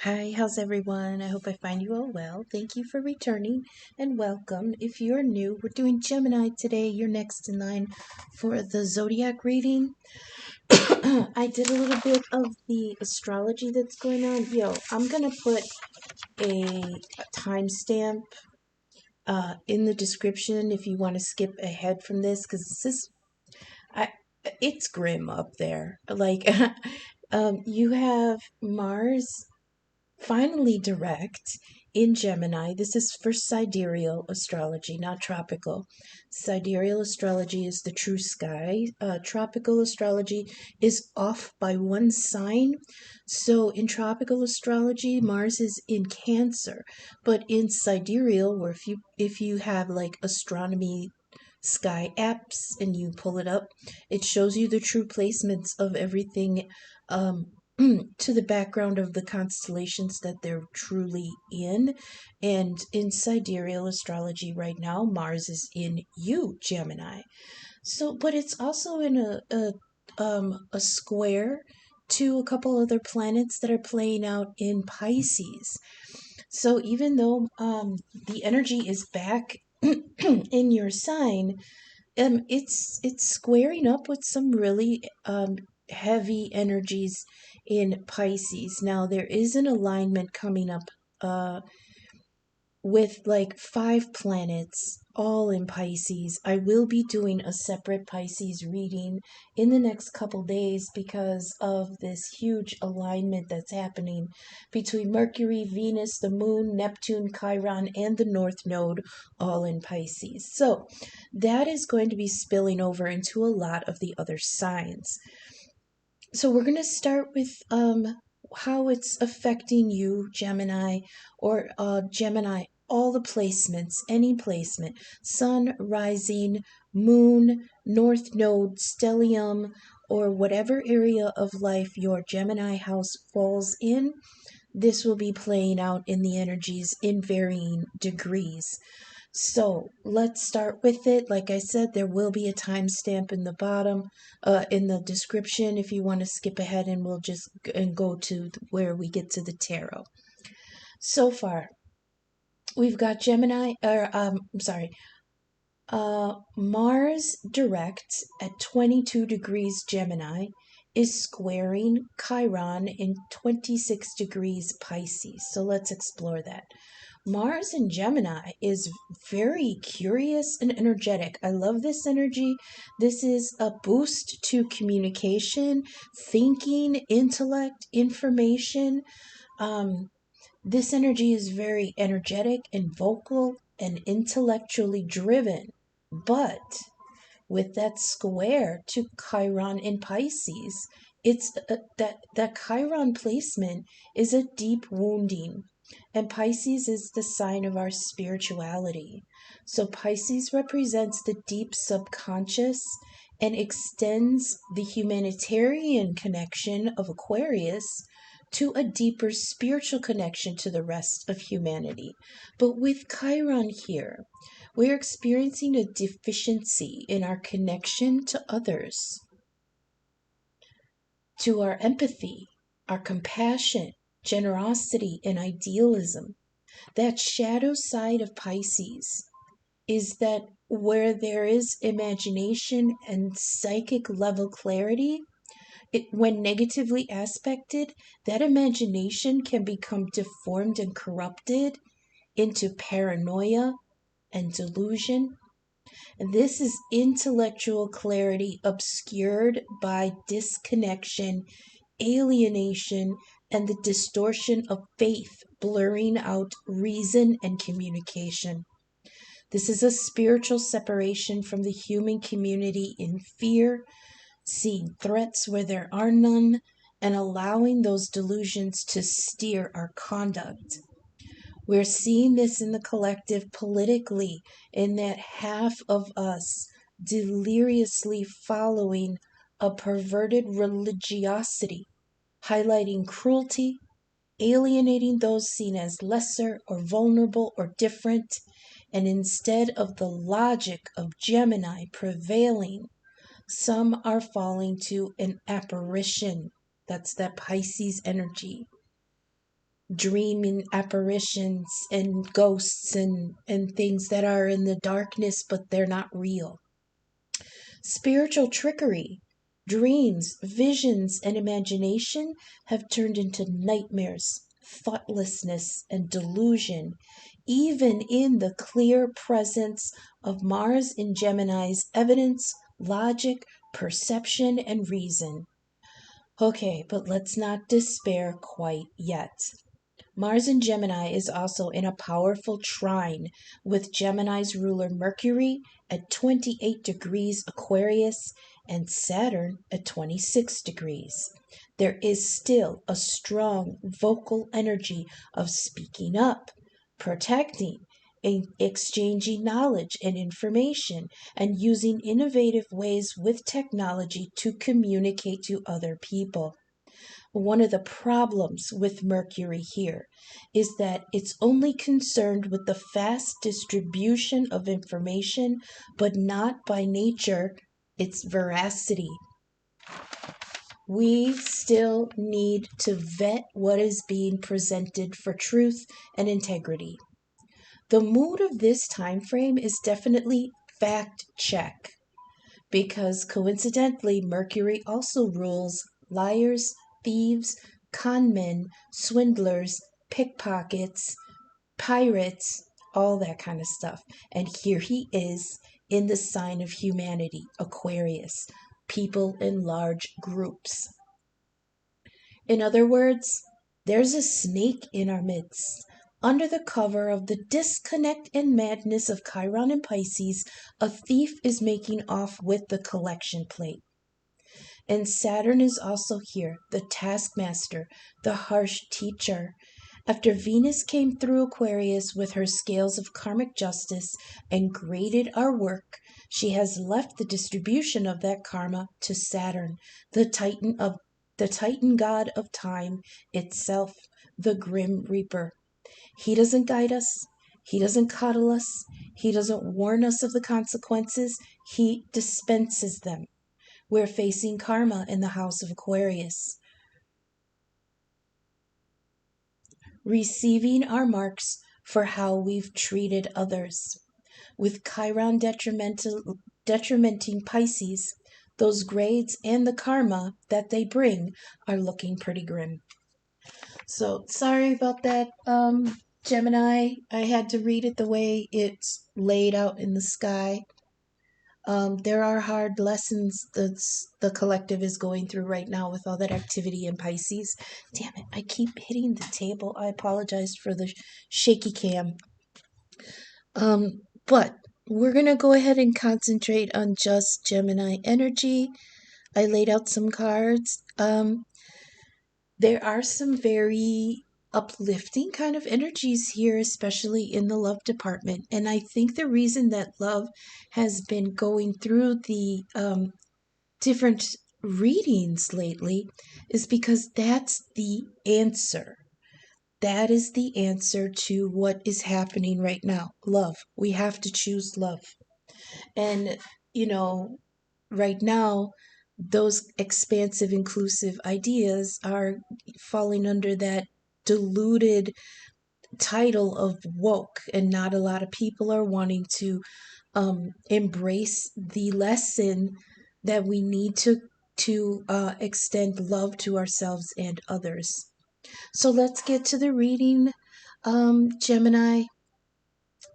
Hi, how's everyone? I hope I find you all well. Thank you for returning and welcome. If you're new, we're doing Gemini today. You're next in line for the zodiac reading. I did a little bit of the astrology that's going on. I'm gonna put a timestamp in the description if you want to skip ahead from this, because I it's grim up there. You have Mars finally direct in Gemini. This is for sidereal astrology, not tropical. Sidereal astrology is the true sky. Tropical astrology is off by one sign. So in tropical astrology, Mars is in Cancer, but in sidereal, where if you have like astronomy sky apps and you pull it up, it shows you the true placements of everything to the background of the constellations that they're truly in. And in sidereal astrology right now, Mars is in you, Gemini. So, but it's also in a square to a couple other planets that are playing out in Pisces. So even though the energy is back in your sign, it's squaring up with some really heavy energies in Pisces. Now there is an alignment coming up uh with like 5 planets all in Pisces. I will be doing a separate Pisces reading in the next couple days because of this huge alignment that's happening between Mercury, Venus, the Moon, Neptune, Chiron, and the North Node all in Pisces. So that is going to be spilling over into a lot of the other signs. So we're going to start with how it's affecting you, Gemini, or Gemini, all the placements, any placement, sun, rising, moon, north node, stellium, or whatever area of life your Gemini house falls in. This will be playing out in the energies in varying degrees. So let's start with it. Like I said, there will be a timestamp in the bottom, in the description if you want to skip ahead, and we'll just and go to where we get to the tarot. So far, we've got Gemini, or I'm sorry, Mars direct at 22 degrees Gemini is squaring Chiron in 26 degrees Pisces. So let's explore that. Mars in Gemini is very curious and energetic. I love this energy. This is a boost to communication, thinking, intellect, information. Um, this energy is very energetic and vocal and intellectually driven. But with that square to Chiron in Pisces, it's that Chiron placement is a deep wounding, and Pisces is the sign of our spirituality. So Pisces represents the deep subconscious and extends the humanitarian connection of Aquarius to a deeper spiritual connection to the rest of humanity. But with Chiron here, we're experiencing a deficiency in our connection to others, to our empathy, our compassion, generosity, and idealism. That shadow side of Pisces is that where there is imagination and psychic level clarity, when negatively aspected, that imagination can become deformed and corrupted into paranoia and delusion. And this is intellectual clarity obscured by disconnection, alienation, and the distortion of faith, blurring out reason and communication. This is a spiritual separation from the human community in fear, seeing threats where there are none, and allowing those delusions to steer our conduct. We're seeing this in the collective politically, in that half of us deliriously following a perverted religiosity, highlighting cruelty, alienating those seen as lesser or vulnerable or different, and instead of the logic of Gemini prevailing, some are falling to an apparition. That's that Pisces energy. dreaming apparitions and ghosts and things that are in the darkness, but they're not real. Spiritual trickery, dreams, visions, and imagination have turned into nightmares, thoughtlessness, and delusion, even in the clear presence of Mars in Gemini's evidence, logic, perception, and reason. Okay, but let's not despair quite yet. Mars in Gemini is also in a powerful trine with Gemini's ruler Mercury at 28 degrees Aquarius and Saturn at 26 degrees. There is still a strong vocal energy of speaking up, protecting, exchanging knowledge and information, and using innovative ways with technology to communicate to other people. One of the problems with Mercury here is that it's only concerned with the fast distribution of information, but not by nature its veracity. We still need to vet what is being presented for truth and integrity. The mood of this time frame is definitely fact check, because coincidentally Mercury also rules liars, thieves, conmen, swindlers, pickpockets, pirates, all that kind of stuff. And here he is in the sign of humanity, Aquarius, people in large groups. In other words, there's a snake in our midst. Under the cover of the disconnect and madness of Chiron and Pisces, a thief is making off with the collection plate. And Saturn is also here, the taskmaster, the harsh teacher. After Venus came through Aquarius with her scales of karmic justice and graded our work, she has left the distribution of that karma to Saturn, the Titan god of time itself, the grim reaper. He doesn't guide us. He doesn't coddle us. He doesn't warn us of the consequences. He dispenses them. We're facing karma in the house of Aquarius, receiving our marks for how we've treated others. With Chiron detrimenting Pisces, those grades and the karma that they bring are looking pretty grim. So sorry about that, Gemini. I had to read it the way it's laid out in the sky. There are hard lessons that the collective is going through right now with all that activity in Pisces. Damn it, I keep hitting the table. I apologize for the shaky cam. But we're going to go ahead and concentrate on just Gemini energy. I laid out some cards. There are some very uplifting kind of energies here, especially in the love department. And I think the reason that love has been going through the different readings lately is because that's the answer. That is the answer to what is happening right now. Love. We have to choose love. And, right now, those expansive, inclusive ideas are falling under that diluted title of woke, and not a lot of people are wanting to embrace the lesson that we need to extend love to ourselves and others. So let's get to the reading, Gemini.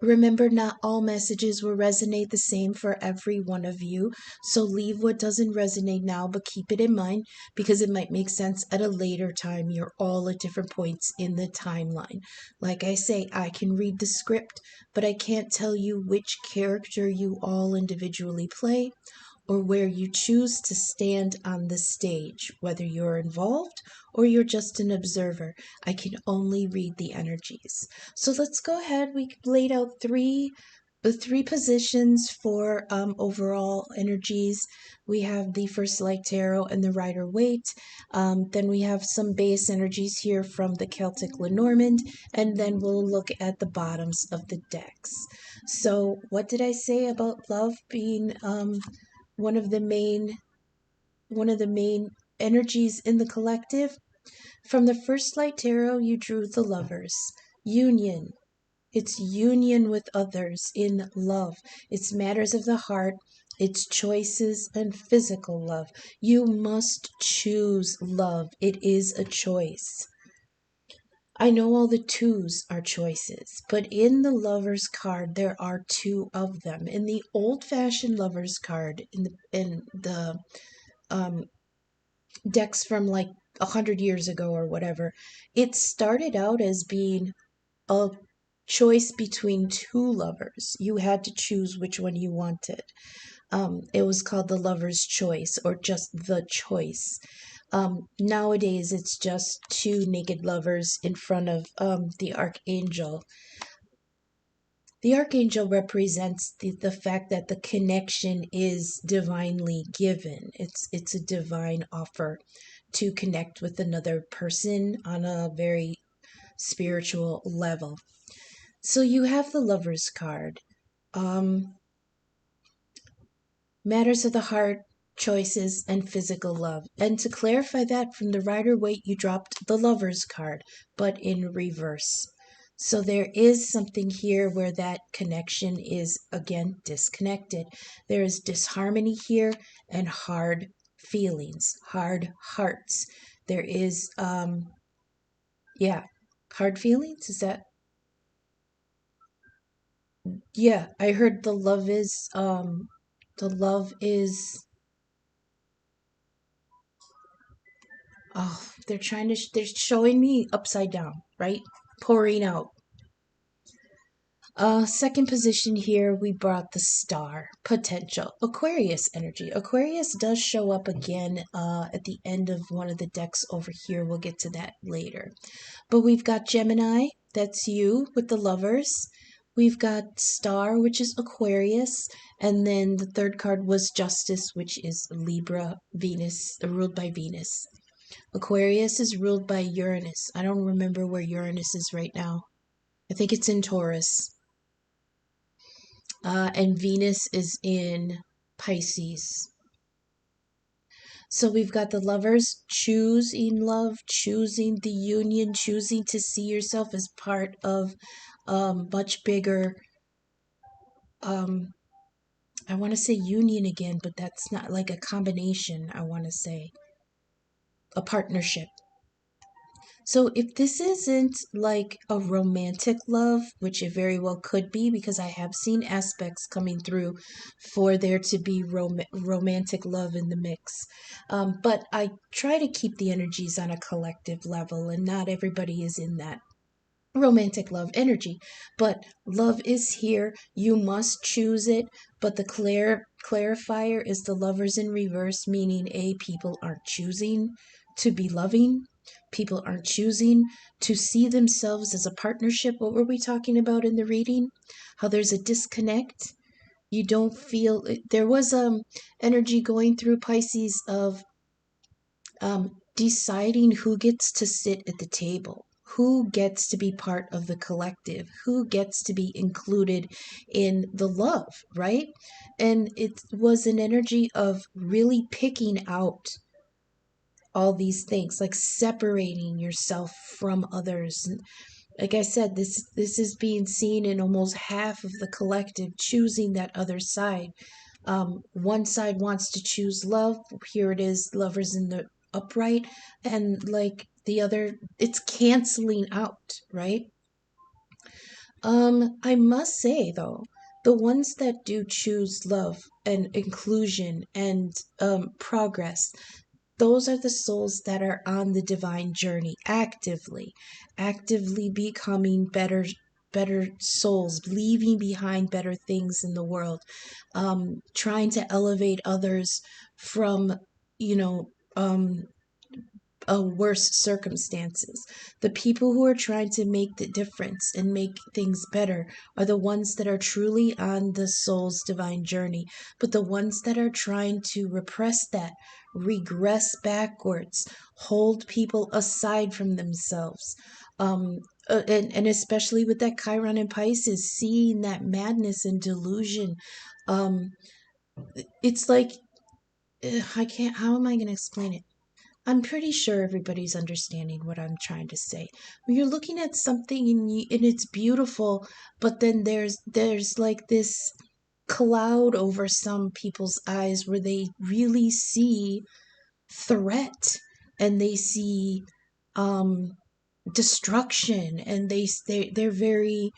Remember, not all messages will resonate the same for every one of you. So leave what doesn't resonate now, but keep it in mind because it might make sense at a later time. You're all at different points in the timeline. Like I say, I can read the script, but I can't tell you which character you all individually play or where you choose to stand on the stage, whether you're involved or you're just an observer. I can only read the energies. So let's go ahead. We laid out the three positions for overall energies. We have the First Light Tarot and the Rider-Waite. Then we have some base energies here from the Celtic Lenormand, and then we'll look at the bottoms of the decks. So what did I say about love being one of the main energies in the collective? From the first light tarot, you drew the Lovers. Union. It's union with others in love. It's matters of the heart. It's choices and physical love. You must choose love. It is a choice. I know all the twos are choices, but in the Lovers card there are two of them. In the old-fashioned Lovers card, in the um, decks from like 100 years ago or whatever, it started out as being a choice between two lovers. You had to choose which one you wanted. It was called the Lover's Choice or just the choice. Nowadays, it's just two naked lovers in front of the archangel. The archangel represents the fact that the connection is divinely given. It's a divine offer to connect with another person on a very spiritual level. So you have the Lover's card. Matters of the heart, choices, and physical love. And to clarify that, from the Rider-Waite, you dropped the Lover's card, but in reverse. So there is something here where that connection is, again, disconnected. There is disharmony here and hard feelings, hard hearts. There is, hard feelings? Is that? Yeah, I heard the love is, oh, they're showing me upside down, right? Pouring out. Second position here, we brought the star, potential, Aquarius energy. Aquarius does show up again at the end of one of the decks over here. We'll get to that later. But we've got Gemini, that's you with the Lovers. We've got Star, which is Aquarius. And then the third card was Justice, which is Libra, Venus, ruled by Venus. Aquarius is ruled by Uranus. I don't remember where Uranus is right now. I think it's in Taurus. And Venus is in Pisces. So we've got the Lovers choosing love, choosing the union, choosing to see yourself as part of much bigger, I want to say union again, but that's not, like a combination, I want to say. A partnership. So if this isn't like a romantic love, which it very well could be, because I have seen aspects coming through for there to be romantic love in the mix. But I try to keep the energies on a collective level, and not everybody is in that romantic love energy. But love is here. You must choose it. But the clarifier is the Lovers in reverse, meaning people aren't choosing to be loving. People aren't choosing to see themselves as a partnership. What were we talking about in the reading? How there's a disconnect. You don't feel there was energy going through Pisces of deciding who gets to sit at the table, who gets to be part of the collective, who gets to be included in the love, right? And it was an energy of really picking out all these things, like separating yourself from others. And like I said, this is being seen in almost half of the collective choosing that other side. One side wants to choose love. Here it is, Lovers in the upright, and like the other, it's canceling out, right? I must say though, the ones that do choose love and inclusion and progress, those are the souls that are on the divine journey actively becoming better souls, leaving behind better things in the world, trying to elevate others from, you know, worse circumstances. The people who are trying to make the difference and make things better are the ones that are truly on the soul's divine journey. But the ones that are trying to repress that, regress backwards, hold people aside from themselves, and especially with that Chiron and Pisces, seeing that madness and delusion, it's like, I can't, how am I going to explain it? I'm pretty sure everybody's understanding what I'm trying to say. When you're looking at something and it's beautiful, but then there's like this cloud over some people's eyes where they really see threat, and they see um destruction, and they're very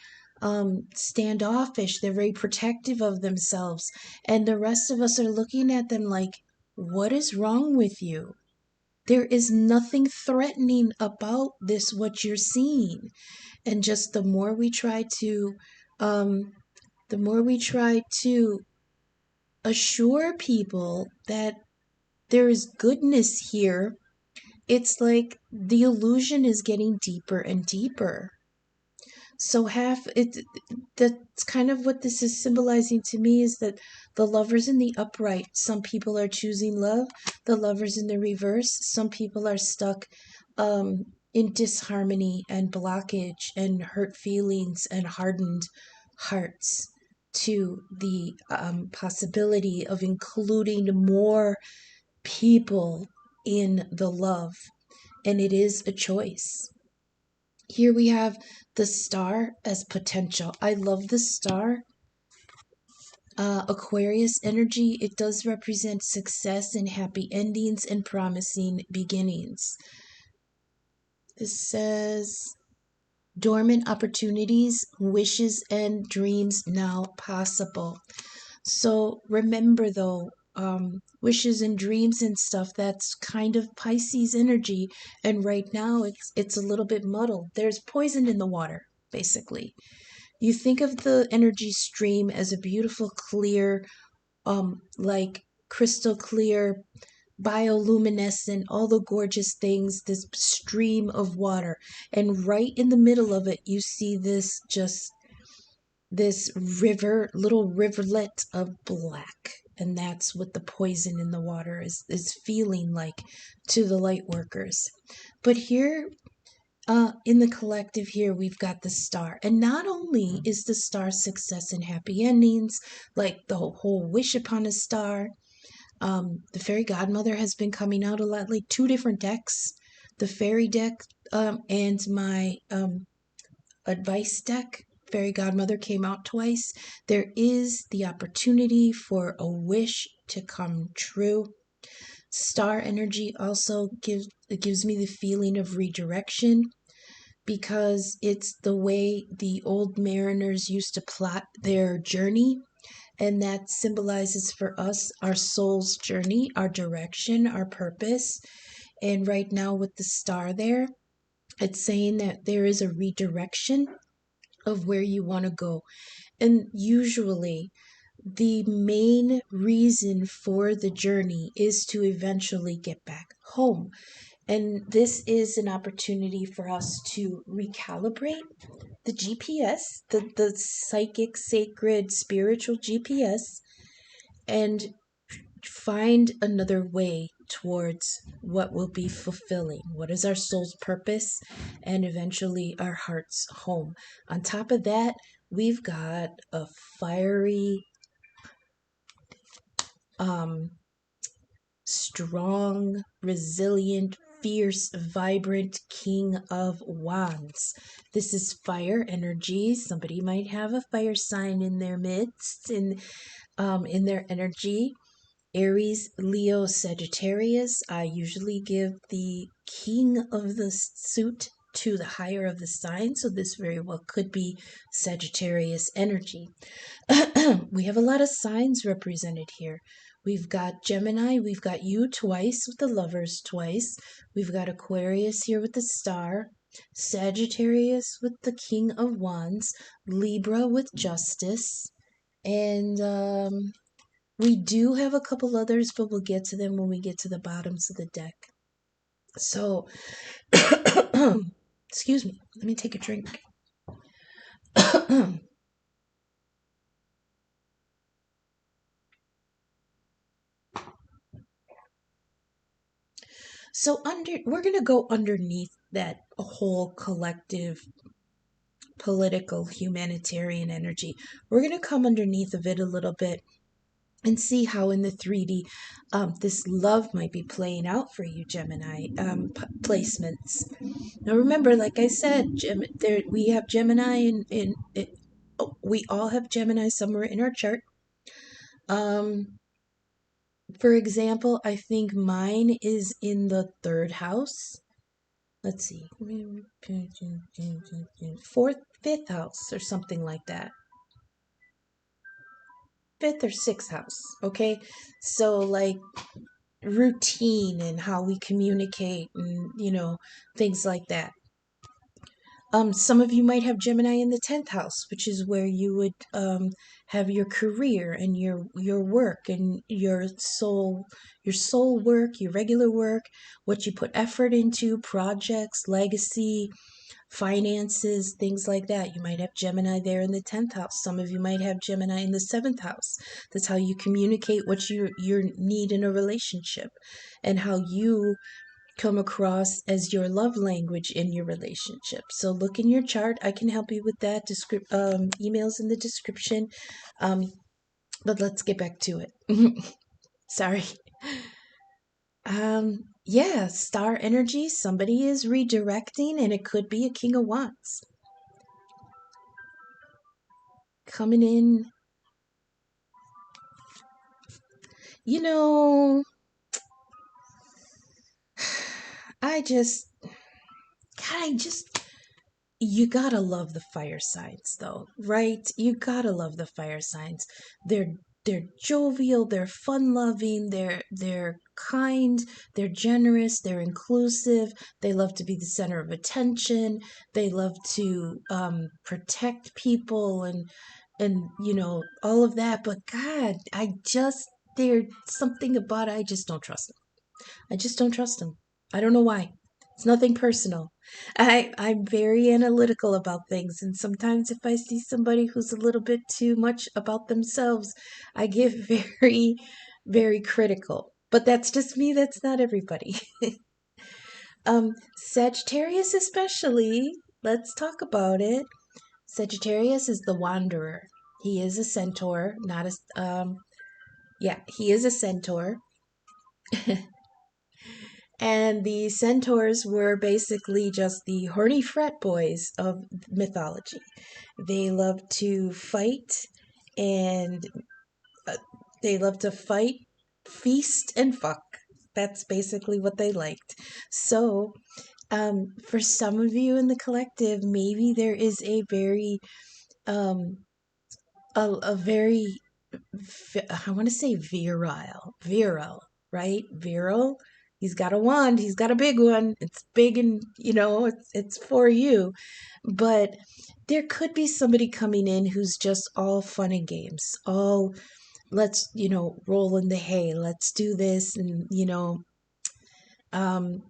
standoffish, they're very protective of themselves, and the rest of us are looking at them like, what is wrong with you? There is nothing threatening about this, what you're seeing. And just um the more we try to assure people that there is goodness here, it's like the illusion is getting deeper and deeper. So half it that's kind of what this is symbolizing to me, is that the lovers in the upright, some people are choosing love. The lovers in the reverse, some people are stuck in disharmony and blockage and hurt feelings and hardened hearts to the possibility of including more people in the love. And it is a choice. Here we have the star as potential. I love the star. Aquarius energy, it does represent success and happy endings and promising beginnings. This says dormant opportunities, wishes, and dreams now possible. So remember though, wishes and dreams and stuff, that's kind of Pisces energy, and right now it's a little bit muddled. There's poison in the water, basically. You think of the energy stream as a beautiful, clear, like crystal clear, bioluminescent, all the gorgeous things, this stream of water. And right in the middle of it, you see this river, little rivulet of black. And that's what the poison in the water is feeling like to the light workers. But here, in the collective here, we've got the star. And not only is the star success and happy endings, like the whole wish upon a star, the fairy godmother has been coming out a lot, like 2 different decks, the fairy deck and my advice deck. Fairy godmother came out twice. There is the opportunity for a wish to come true. Star energy also gives me the feeling of redirection, because it's the way the old mariners used to plot their journey. And that symbolizes for us our soul's journey, our direction, our purpose. And right now, with the star there, it's saying that there is a redirection of where you want to go. And usually, the main reason for the journey is to eventually get back home. And this is an opportunity for us to recalibrate the GPS, the psychic, sacred, spiritual GPS, and find another way towards what will be fulfilling. What is our soul's purpose, and eventually our heart's home. On top of that, we've got a fiery, strong, resilient, fierce, vibrant King of Wands. This is fire energy. Somebody might have a fire sign in their midst, in their energy. Aries, Leo, Sagittarius. I usually give the king of the suit to the higher of the sign, so this very well could be Sagittarius energy. We have a lot of signs represented here. We've got Gemini, we've got you twice with the lovers twice. We've got Aquarius here with the star, Sagittarius with the King of Wands, Libra with Justice, and we do have a couple others, but we'll get to them when we get to the bottoms of the deck. So, excuse me, let me take a drink. So we're going to go underneath that whole collective political humanitarian energy. We're going to come underneath of it a little bit and see how in the 3D this love might be playing out for you, Gemini placements. Now remember, like I said, we have Gemini we all have Gemini somewhere in our chart. For example, I think mine is in the 3rd house. Let's see, 4th, 5th house or something like that. 5th or 6th house. Okay, so like routine and how we communicate and things like that. Some of you might have Gemini in the 10th house, which is where you would have your career and your work and your soul work, your regular work, what you put effort into, projects, legacy, finances, things like that. You might have Gemini there in the 10th house. Some of you might have Gemini in the 7th house. That's how you communicate what you need in a relationship and how you come across as your love language in your relationship. So look in your chart. I can help you with that. Emails in the description. But let's get back to it. Sorry. Yeah, star energy. Somebody is redirecting, and it could be a King of Wands coming in. I just, you gotta love the fire signs, though, right? You gotta love the fire signs. They're jovial, they're fun-loving, they're kind, they're generous, they're inclusive. They love to be the center of attention. They love to protect people and all of that. But God, there's something about it. I just don't trust them. I just don't trust them. I don't know why. It's nothing personal. I'm very analytical about things, and sometimes if I see somebody who's a little bit too much about themselves, I get very, very critical. But that's just me, that's not everybody. Sagittarius especially, let's talk about it. Sagittarius is the wanderer. He is a centaur, not a yeah, he is a centaur. And the centaurs were basically just the horny frat boys of mythology. They love to fight and they love to fight, feast, and fuck. That's basically what they liked. So, for some of you in the collective, maybe there is a very, a very, I want to say virile, right? Virile. He's got a wand. He's got a big one. It's big and, it's for you. But there could be somebody coming in who's just all fun and games. All, let's, roll in the hay. Let's do this. And, um,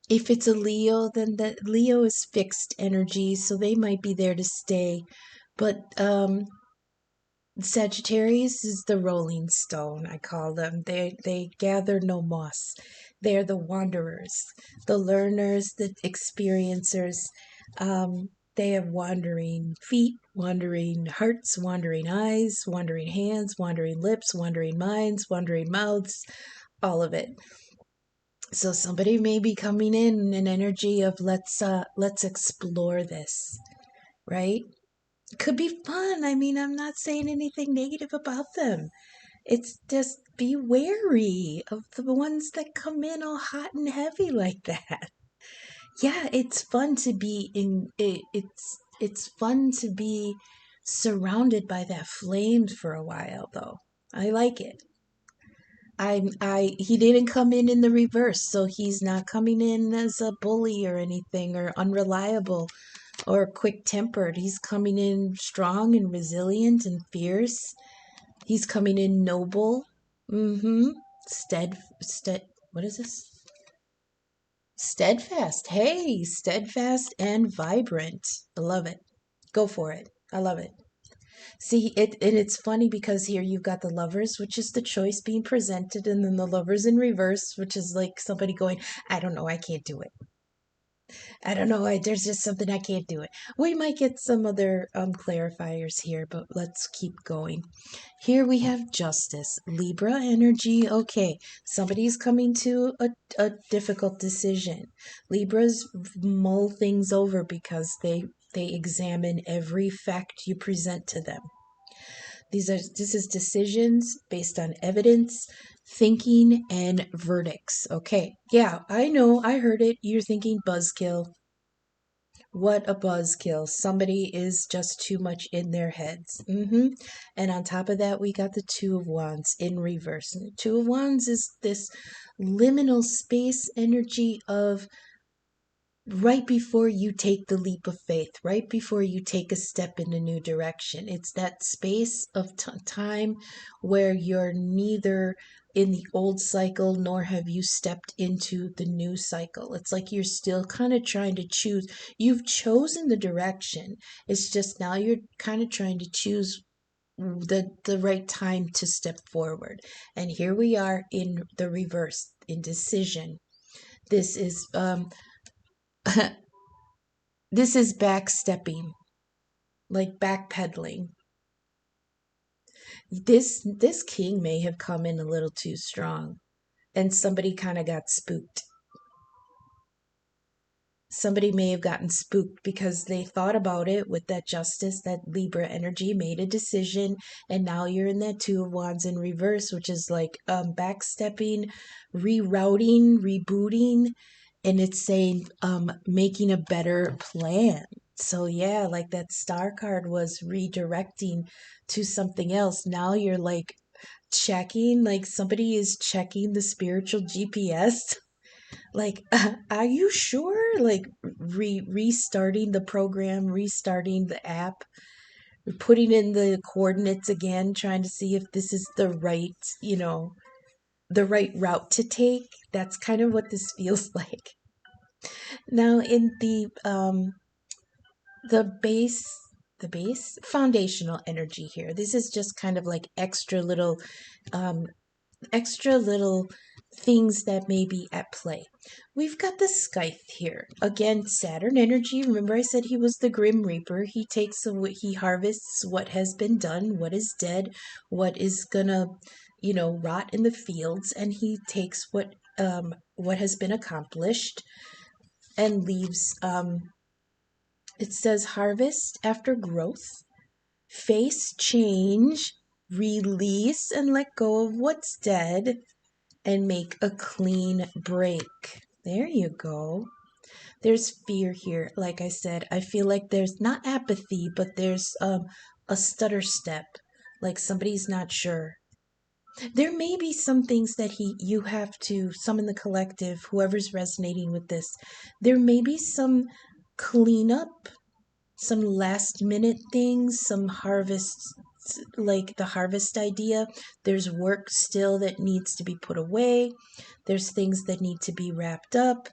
if it's a Leo, then the Leo is fixed energy. So they might be there to stay. But, Sagittarius is the rolling stone, I call them. They gather no moss. They're the wanderers, the learners, the experiencers. They have wandering feet, wandering hearts, wandering eyes, wandering hands, wandering lips, wandering minds, wandering mouths, all of it. So somebody may be coming in an energy of let's explore this, right? Could be fun. I mean, I'm not saying anything negative about them. It's just be wary of the ones that come in all hot and heavy like that. Yeah, it's fun to be in it, it's fun to be surrounded by that flame for a while though. I like it. I he didn't come in the reverse, so he's not coming in as a bully or anything or unreliable or quick tempered. He's coming in strong and resilient and fierce. He's coming in noble. Mm-hmm. What is this? Steadfast. Hey, steadfast and vibrant. I love it. Go for it. I love it. See, and it's funny because here you've got the lovers, which is the choice being presented, and then the lovers in reverse, which is like somebody going, I don't know, I can't do it. I don't know. There's just something I can't do it. We might get some other clarifiers here, but let's keep going. Here we have justice, Libra energy. Okay, somebody's coming to a difficult decision. Libras mull things over because they examine every fact you present to them. This is decisions based on evidence, thinking, and verdicts. Okay, yeah, I know, I heard it. You're thinking buzzkill. What a buzzkill. Somebody is just too much in their heads. And on top of that, we got the Two of Wands in reverse. And the Two of Wands is this liminal space energy of right before you take the leap of faith, right before you take a step in a new direction. It's that space of time where you're neither in the old cycle nor have you stepped into the new cycle. It's like you're still kind of trying to choose. You've chosen the direction. It's just now you're kind of trying to choose the right time to step forward. And here we are in the reverse, in decision. This is this is backstepping, like backpedaling. This king may have come in a little too strong, and somebody kind of got spooked. Somebody may have gotten spooked because they thought about it with that justice, that Libra energy, made a decision, and now you're in that Two of Wands in reverse, which is like backstepping, rerouting, rebooting, and it's saying making a better plan. So yeah, like that star card was redirecting to something else. Now you're like checking, like somebody is checking the spiritual GPS. Like, are you sure? Like restarting the program, restarting the app, putting in the coordinates again, trying to see if this is the right, the right route to take. That's kind of what this feels like. Now in the base foundational energy here. This is just kind of like um extra little things that may be at play. We've got the scythe here. Again, Saturn energy. Remember I said he was the Grim Reaper. He harvests what has been done, what is dead, what is gonna, rot in the fields, and he takes what has been accomplished and leaves it says harvest after growth, face change, release and let go of what's dead, and make a clean break. There you go. There's fear here. Like I said, I feel like there's not apathy, but there's a stutter step, like somebody's not sure. There may be some things that you have to, some in the collective, whoever's resonating with this, there may be some cleanup, some last minute things, some harvest, like the harvest idea. There's work still that needs to be put away. There's things that need to be wrapped up.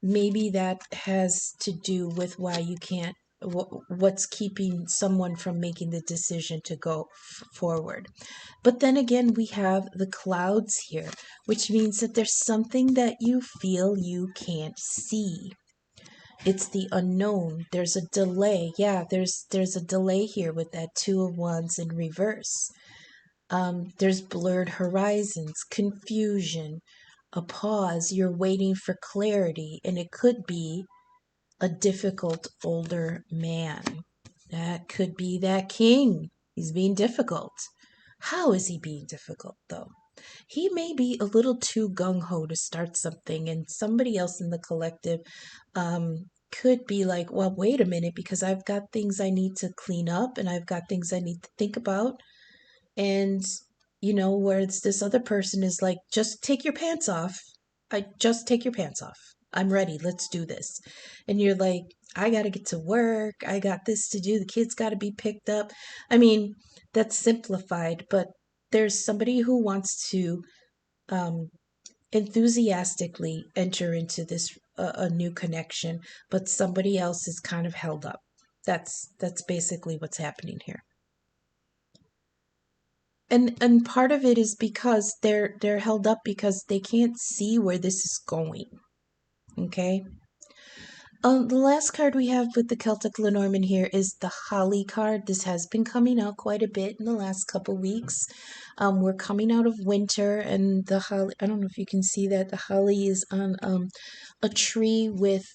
Maybe that has to do with why you can't, what's keeping someone from making the decision to go forward. But then again, we have the clouds here, which means that there's something that you feel you can't see. It's the unknown. There's a delay. Yeah, there's a delay here with that Two of Wands in reverse. There's blurred horizons, confusion, a pause. You're waiting for clarity, and it could be a difficult older man. That could be that king. He's being difficult. How is he being difficult, though? He may be a little too gung ho to start something, and somebody else in the collective could be like, well, wait a minute, because I've got things I need to clean up and I've got things I need to think about. And, whereas this other person is like, just take your pants off. Just take your pants off. I'm ready. Let's do this. And you're like, I got to get to work. I got this to do. The kids got to be picked up. I mean, that's simplified, but there's somebody who wants to um, enthusiastically enter into this a new connection, but somebody else is kind of held up. That's basically what's happening here. And part of it is because they're held up because they can't see where this is going. Okay. The last card we have with the Celtic Lenormand here is the Holly card. This has been coming out quite a bit in the last couple weeks. We're coming out of winter, and the holly, I don't know if you can see that, the holly is on a tree with,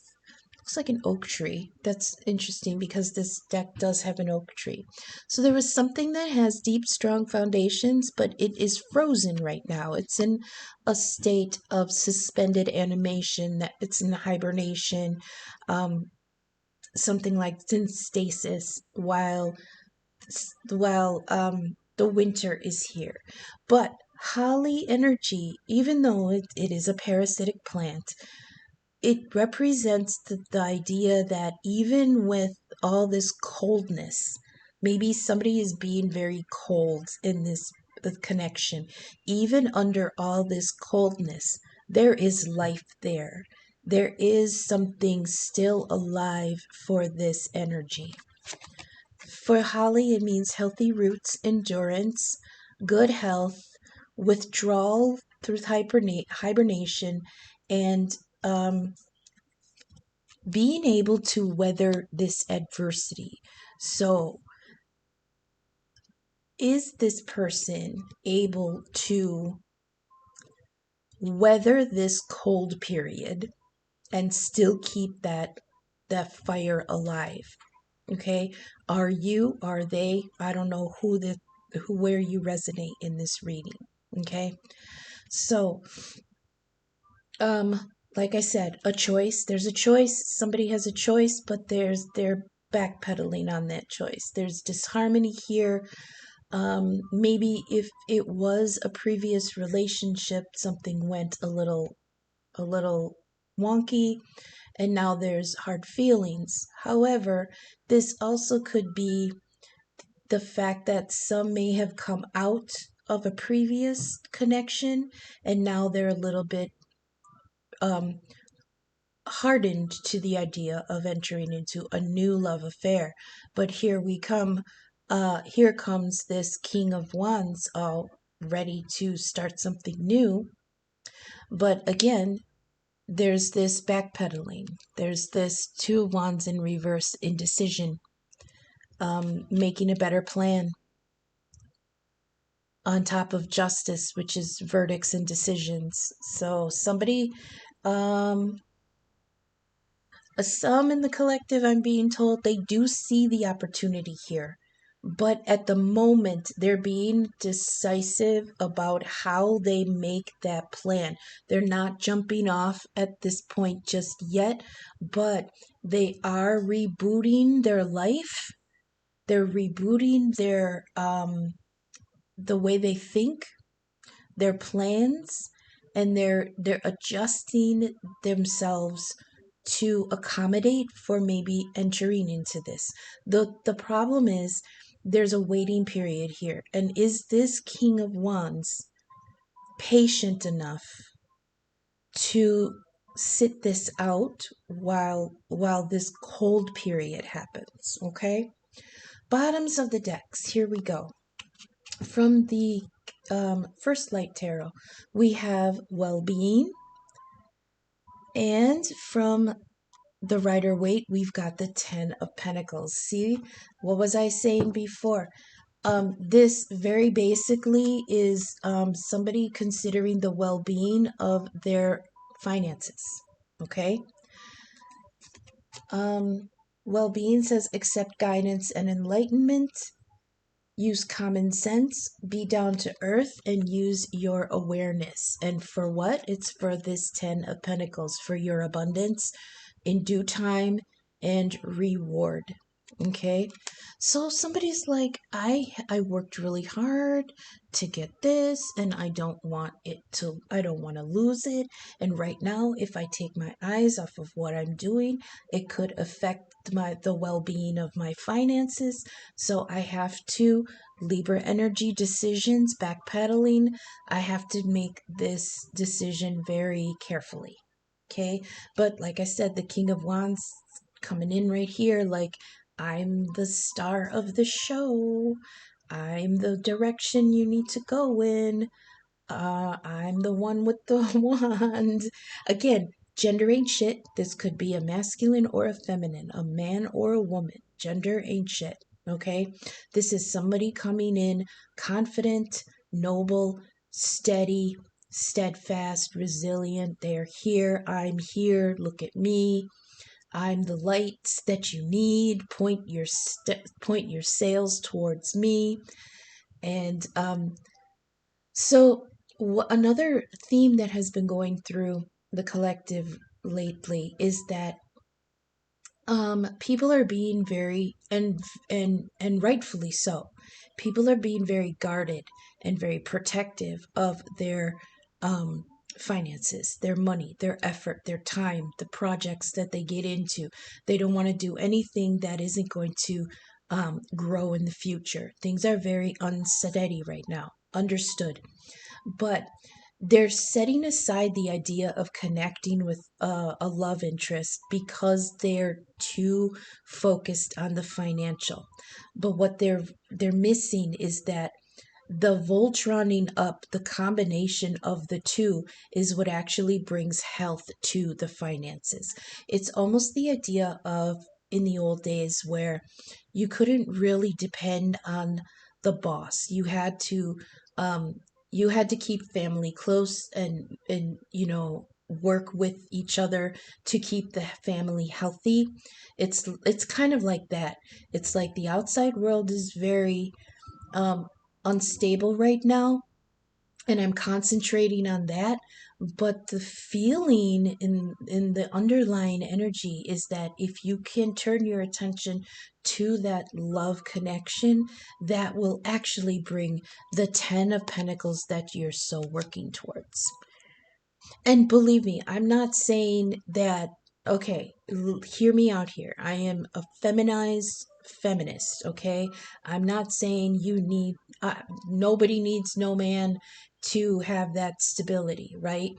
looks like an oak tree. That's interesting because this deck does have an oak tree. So there was something that has deep, strong foundations, but it is frozen right now. It's in a state of suspended animation, that it's in hibernation, something like it's in stasis while the winter is here. But holly energy, even though it is a parasitic plant, it represents the idea that even with all this coldness, maybe somebody is being very cold in this connection. Even under all this coldness, there is life there. There is something still alive for this energy. For Holly, it means healthy roots, endurance, good health, withdrawal through hibernation, and being able to weather this adversity. So, is this person able to weather this cold period and still keep that fire alive? Okay, are they, I don't know where you resonate in this reading. Okay, so like I said, a choice, there's a choice, somebody has a choice, but they're backpedaling on that choice. There's disharmony here. Maybe if it was a previous relationship, something went a little wonky, and now there's hard feelings. However, this also could be the fact that some may have come out of a previous connection, and now they're a little bit hardened to the idea of entering into a new love affair. But here comes this King of Wands, all ready to start something new. But again, there's this backpedaling. There's this Two of Wands in reverse, indecision, making a better plan, on top of justice, which is verdicts and decisions. So somebody, some in the collective, I'm being told, they do see the opportunity here. But at the moment, they're being decisive about how they make that plan. They're not jumping off at this point just yet, but they are rebooting their life. They're rebooting the way they think, their plans, and they're adjusting themselves to accommodate for maybe entering into this. The problem is there's a waiting period here. And is this King of Wands patient enough to sit this out while this cold period happens? Okay? Bottoms of the decks. Here we go. From the First Light Tarot, we have well-being, and from the Rider-Waite, we've got the Ten of Pentacles. See, what was I saying before? This very basically is somebody considering the well-being of their finances. Okay. Well-being says accept guidance and enlightenment. Use common sense, be down to earth, and use your awareness. And for what? It's for this Ten of Pentacles, for your abundance in due time and reward. Okay, so somebody's like, I worked really hard to get this, and I don't want to lose it. And right now, if I take my eyes off of what I'm doing, it could affect the well-being of my finances. So I have to Libra energy decisions, backpedaling. I have to make this decision very carefully. Okay, but like I said, the King of Wands coming in right here, like, I'm the star of the show. I'm the direction you need to go in. I'm the one with the wand. Again, Gender ain't shit. This could be a masculine or a feminine, a man or a woman. Gender ain't shit. Okay? This is somebody coming in confident, noble, steady, steadfast, resilient. They're here. I'm here. Look at me. I'm the lights that you need. Point your sails towards me. And so, another theme that has been going through the collective lately is that people are being very and rightfully so. People are being very guarded and very protective of their um, finances, their money, their effort, their time, the projects that they get into. They don't want to do anything that isn't going to grow in the future. Things are very unsteady right now. Understood, but they're setting aside the idea of connecting with a love interest because they're too focused on the financial. But what they're missing is that the Voltroning up, the combination of the two, is what actually brings health to the finances. It's almost the idea of in the old days where you couldn't really depend on the boss. Um, you had to keep family close and work with each other to keep the family healthy. It's kind of like that. It's like the outside world is very um, unstable right now, and I'm concentrating on that. But the feeling in the underlying energy is that if you can turn your attention to that love connection, that will actually bring the 10 of Pentacles that you're so working towards. And believe me, I'm not saying that, okay, hear me out here. I am a feminized feminist, okay? I'm not saying nobody needs no man to have that stability, right?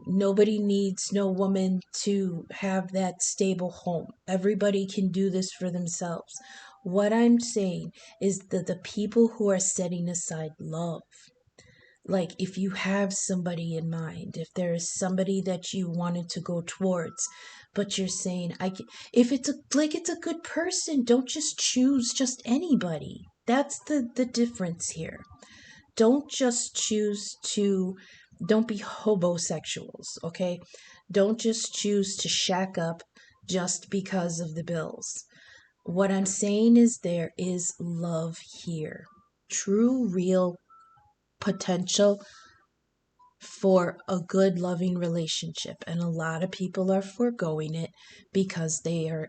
Nobody needs no woman to have that stable home. Everybody can do this for themselves. What I'm saying is that the people who are setting aside love, like if you have somebody in mind, if there is somebody that you wanted to go towards, but you're saying if it's it's a good person, don't just choose just anybody. That's the difference here. Don't just choose to don't be hobosexuals, okay? Don't just choose to shack up just because of the bills. What I'm saying is there is love here. True, real potential for a good loving relationship, and a lot of people are foregoing it because they are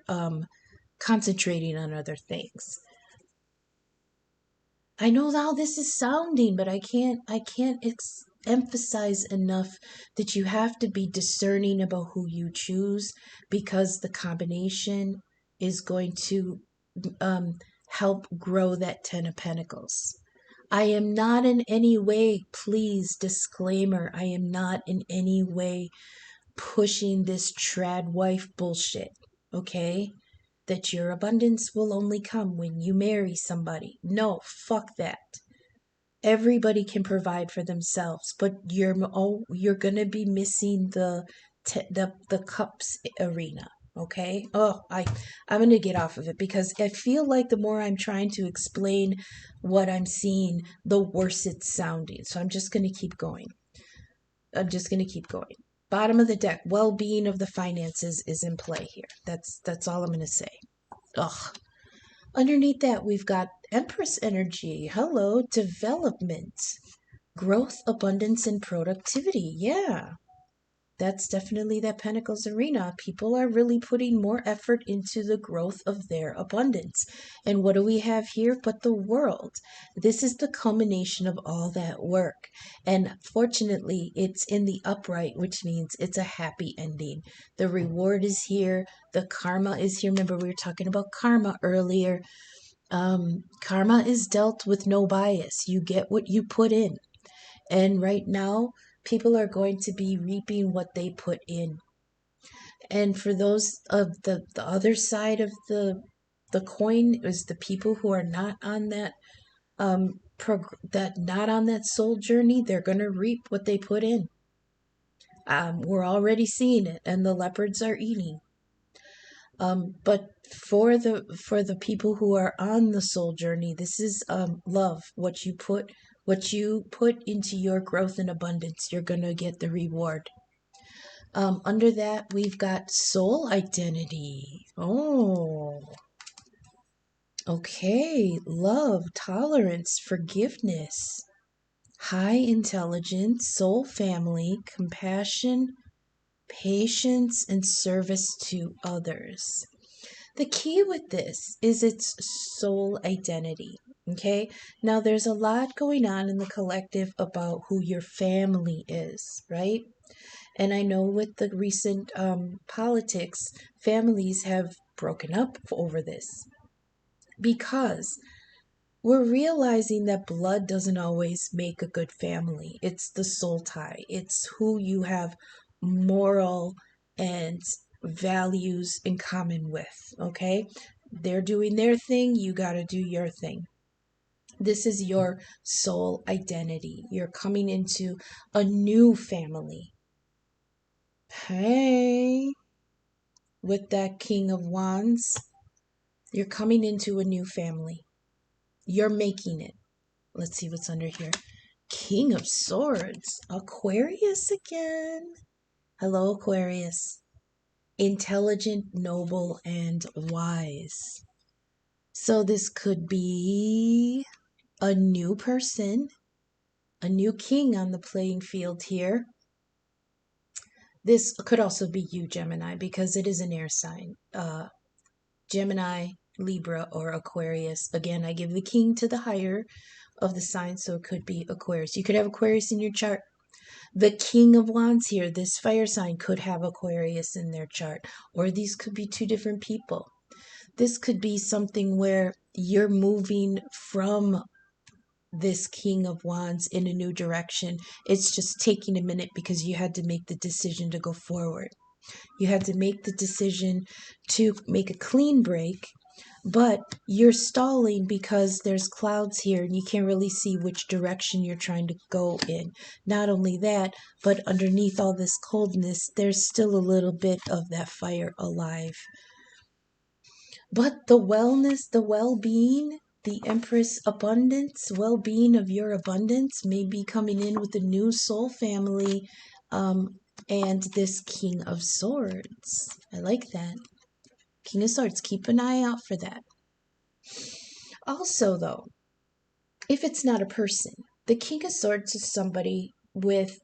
concentrating on other things. I know how this is sounding, but I can't emphasize enough that you have to be discerning about who you choose, because the combination is going to um, help grow that 10 of Pentacles. I am not in any way, please, disclaimer, I am not in any way pushing this trad wife bullshit, okay? That your abundance will only come when you marry somebody. No, fuck that. Everybody can provide for themselves, but you're gonna be missing the cups arena. Okay. I'm gonna get off of it because I feel like the more I'm trying to explain what I'm seeing, the worse it's sounding. So I'm just gonna keep going. Bottom of the deck, well-being of the finances is in play here. That's all I'm gonna say. Ugh. Underneath that, we've got Empress energy. Hello, development, growth, abundance, and productivity. Yeah, that's definitely that Pentacles arena. People are really putting more effort into the growth of their abundance. And what do we have here but the World? This is the culmination of all that work. And fortunately, it's in the upright, which means it's a happy ending. The reward is here. The karma is here. Remember, we were talking about karma earlier. Karma is dealt with no bias. You get what you put in. And right now, people are going to be reaping what they put in. And for those of the other side of the coin is the people who are not on that not on that soul journey. They're going to reap what they put in. We're already seeing it, and the leopards are eating. But for the people who are on the soul journey, this is love. What you put into your growth and abundance, you're gonna get the reward. Under that, we've got soul identity. Oh, okay. Love, tolerance, forgiveness, high intelligence, soul family, compassion, patience, and service to others. The key with this is its soul identity. Okay, now there's a lot going on in the collective about who your family is, right? And I know with the recent politics, families have broken up over this because we're realizing that blood doesn't always make a good family. It's the soul tie, it's who you have moral and values in common with, okay? They're doing their thing, you got to do your thing. This is your soul identity. You're coming into a new family. Hey, with that King of Wands, you're coming into a new family. You're making it. Let's see what's under here. King of Swords. Aquarius again. Hello, Aquarius. Intelligent, noble, and wise. So this could be a new person, a new king on the playing field here. This could also be you, Gemini, because it is an air sign. Gemini, Libra, or Aquarius. Again, I give the king to the higher of the signs, so it could be Aquarius. You could have Aquarius in your chart. The King of Wands here, this fire sign, could have Aquarius in their chart, or these could be two different people. This could be something where you're moving from this King of Wands in a new direction. It's just taking a minute because you had to make the decision to go forward. You had to make the decision to make a clean break, but you're stalling because there's clouds here and you can't really see which direction you're trying to go in. Not only that, but underneath all this coldness, there's still a little bit of that fire alive. But the wellness, the well-being, the Empress abundance, well-being of your abundance may be coming in with a new soul family, and this King of Swords. I like that. King of Swords, keep an eye out for that. Also, though, if it's not a person, the King of Swords is somebody with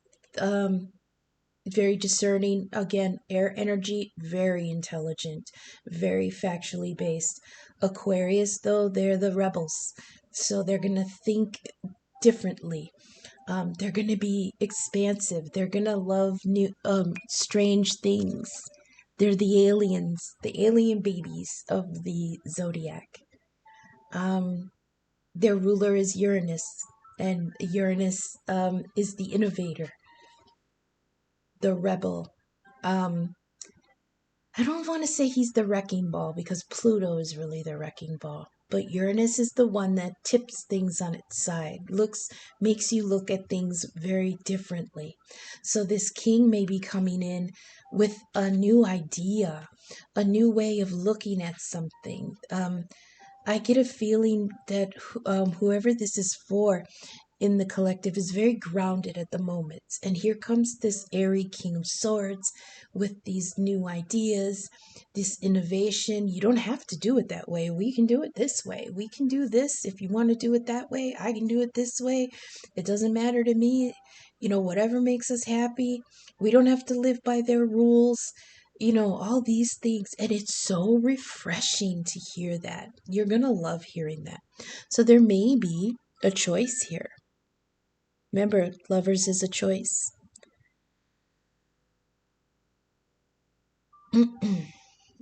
very discerning, again, air energy, very intelligent, very factually based. Aquarius, though, they're the rebels, so they're going to think differently. They're going to be expansive. They're going to love new, strange things. They're the aliens, the alien babies of the zodiac. Their ruler is Uranus, and Uranus is the innovator, the rebel. I don't want to say he's the wrecking ball because Pluto is really the wrecking ball. But Uranus is the one that tips things on its side, makes you look at things very differently. So this king may be coming in with a new idea, a new way of looking at something. I get a feeling that whoever this is for in the collective is very grounded at the moment. And here comes this airy King of Swords with these new ideas, this innovation. You don't have to do it that way. We can do it this way. We can do this. If you want to do it that way, I can do it this way. It doesn't matter to me. Whatever makes us happy. We don't have to live by their rules. All these things. And it's so refreshing to hear that. You're going to love hearing that. So there may be a choice here. Remember, lovers is a choice.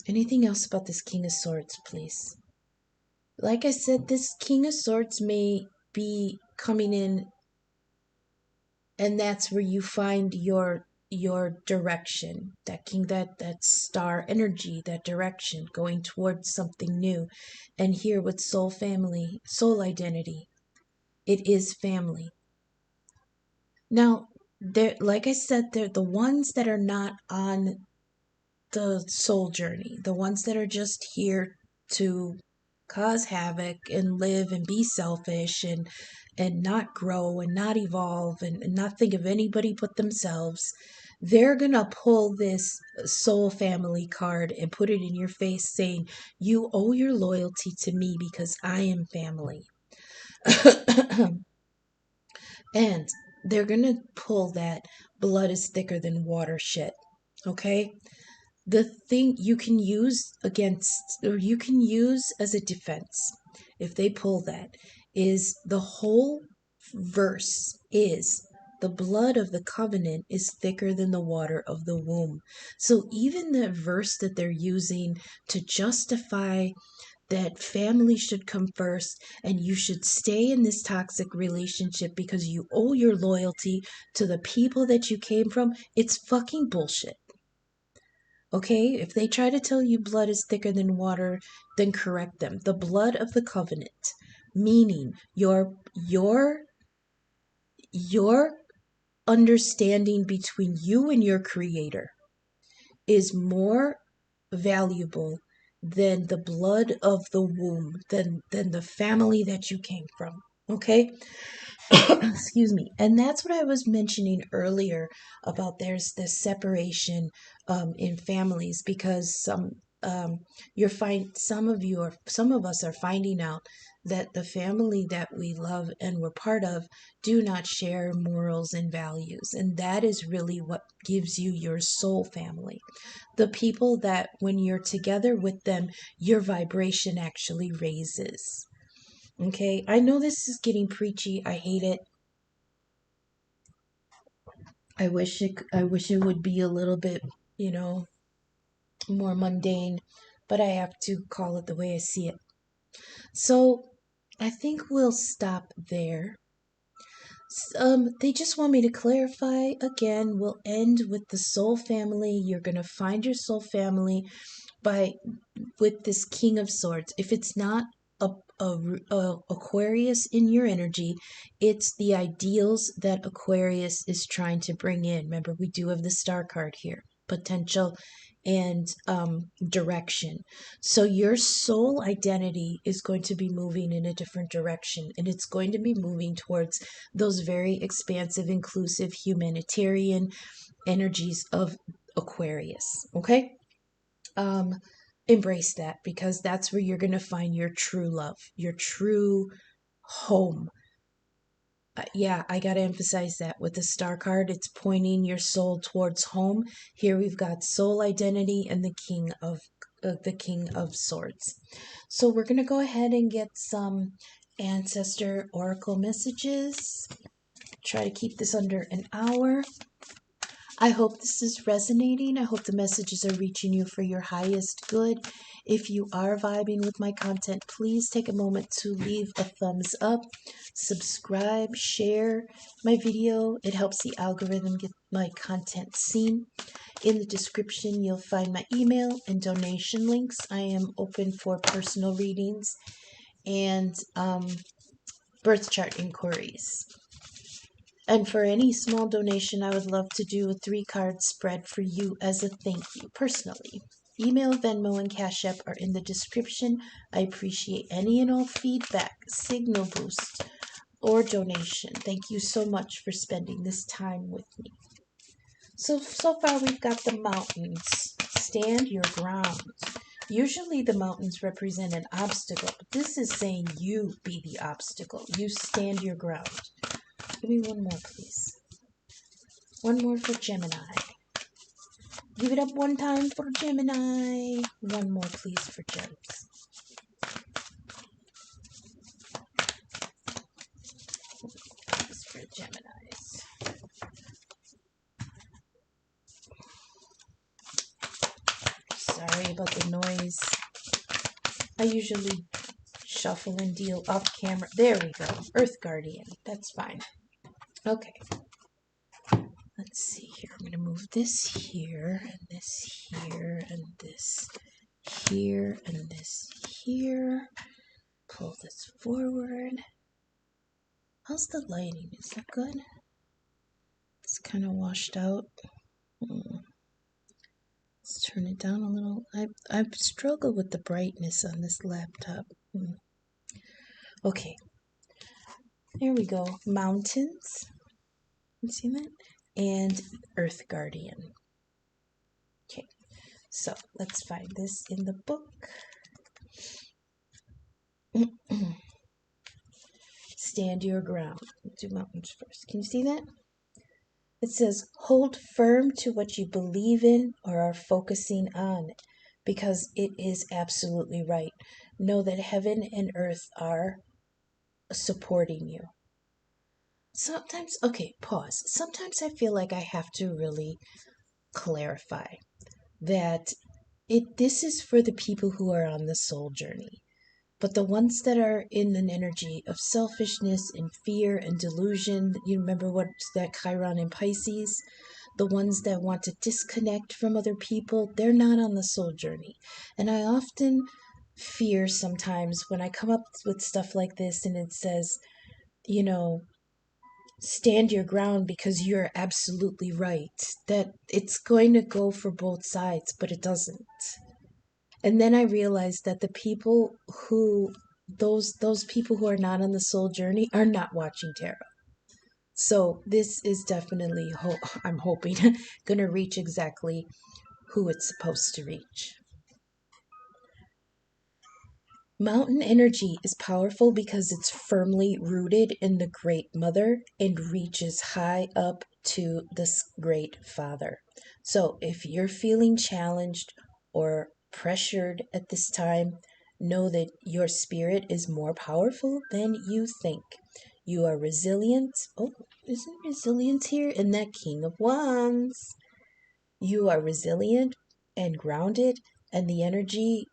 Anything else about this King of Swords, please? Like I said, this King of Swords may be coming in, and that's where you find your direction. That king, that star energy, that direction, going towards something new. And here with soul family, soul identity, it is family. Now, they're, like I said, they're the ones that are not on the soul journey, the ones that are just here to cause havoc and live and be selfish and not grow and not evolve and not think of anybody but themselves. They're gonna pull this soul family card and put it in your face saying, you owe your loyalty to me because I am family. And they're gonna pull that blood is thicker than water shit. Okay? The thing you can use against, or you can use as a defense, if they pull that, is the whole verse is the blood of the covenant is thicker than the water of the womb. So even the verse that they're using to justify that family should come first and you should stay in this toxic relationship because you owe your loyalty to the people that you came from, it's fucking bullshit. Okay, if they try to tell you blood is thicker than water, then correct them. The blood of the covenant, meaning your understanding between you and your creator, is more valuable than the blood of the womb, than the family that you came from. Okay? Excuse me. And that's what I was mentioning earlier about there's this separation in families, because some of us are finding out that the family that we love and we're part of do not share morals and values, and that is really what gives you your soul family. The people that when you're together with them, your vibration actually raises. Okay, I know this is getting preachy. I hate it. I wish it would be a little bit, more mundane, but I have to call it the way I see it. So, I think we'll stop there. They just want me to clarify again. We'll end with the soul family. You're gonna find your soul family by with this King of Swords. If it's not a Aquarius in your energy, it's the ideals that Aquarius is trying to bring in. Remember, we do have the star card here, potential and direction. So your soul identity is going to be moving in a different direction, and it's going to be moving towards those very expansive, inclusive, humanitarian energies of Aquarius. Okay? Embrace that, because that's where you're going to find your true love, your true home. Yeah, I got to emphasize that with the star card, it's pointing your soul towards home. Here we've got soul identity and the king of swords. So we're going to go ahead and get some ancestor oracle messages. Try to keep this under an hour. I hope this is resonating. I hope the messages are reaching you for your highest good. If you are vibing with my content, please take a moment to leave a thumbs up, subscribe, share my video. It helps the algorithm get my content seen. In the description, you'll find my email and donation links. I am open for personal readings and birth chart inquiries. And for any small donation, I would love to do a 3-card spread for you as a thank you personally. Email, Venmo, and Cash App are in the description. I appreciate any and all feedback, signal boost, or donation. Thank you so much for spending this time with me. So far we've got the mountains. Stand your ground. Usually the mountains represent an obstacle, but this is saying you be the obstacle. You stand your ground. Give me one more, please. One more for Gemini. Give it up one time for Gemini. One more, please, for Gems. Please for Geminis. Sorry about the noise. I usually shuffle and deal off camera. There we go. Earth Guardian. That's fine. Okay. Let's see here. I'm going to move this here, and this here, and this here, and this here. Pull this forward. How's the lighting? Is that good? It's kind of washed out. Let's turn it down a little. I struggle with the brightness on this laptop. Okay, there we go. Mountains. You see that? And Earth Guardian. Okay, so let's find this in the book. Stand your ground. Let's do mountains first. Can you see that? It says, hold firm to what you believe in or are focusing on, because it is absolutely right. Know that heaven and earth are supporting you. Sometimes, okay, pause. Sometimes I feel like I have to really clarify that this is for the people who are on the soul journey. But the ones that are in an energy of selfishness and fear and delusion, you remember what's that Chiron in Pisces? The ones that want to disconnect from other people, they're not on the soul journey. And I often fear sometimes when I come up with stuff like this and it says, you know, stand your ground because you're absolutely right, that it's going to go for both sides, but it doesn't. And then I realized that the people who those people who are not on the soul journey are not watching tarot. So this is definitely I'm hoping going to reach exactly who it's supposed to reach. Mountain energy is powerful because it's firmly rooted in the Great Mother and reaches high up to this Great Father. So if you're feeling challenged or pressured at this time, know that your spirit is more powerful than you think. You are resilient. Oh, isn't resilience here in that King of Wands? You are resilient and grounded, and the energy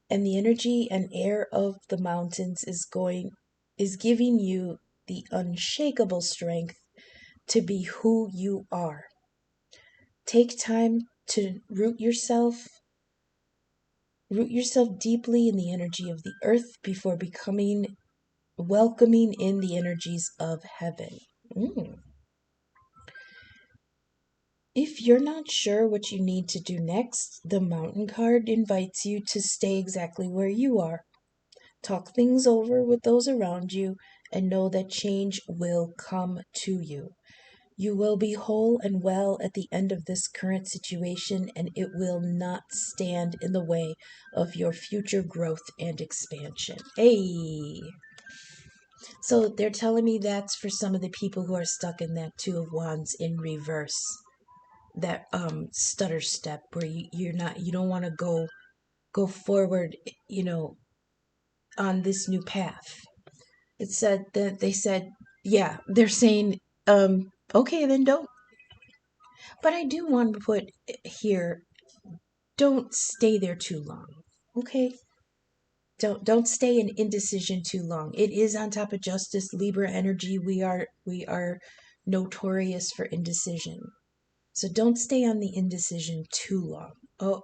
and air of the mountains is giving you the unshakable strength to be who you are. Take time to root yourself deeply in the energy of the earth before welcoming in the energies of heaven. If you're not sure what you need to do next, the mountain card invites you to stay exactly where you are. Talk things over with those around you and know that change will come to you. You will be whole and well at the end of this current situation, and it will not stand in the way of your future growth and expansion. Hey! So they're telling me that's for some of the people who are stuck in that Two of Wands in reverse. That stutter step where you don't want to go forward, on this new path. It said that they said, yeah, they're saying, okay, then don't. But I do want to put here, don't stay there too long. Okay? Don't stay in indecision too long. It is on top of justice, Libra energy. We are notorious for indecision. So don't stay on the indecision too long.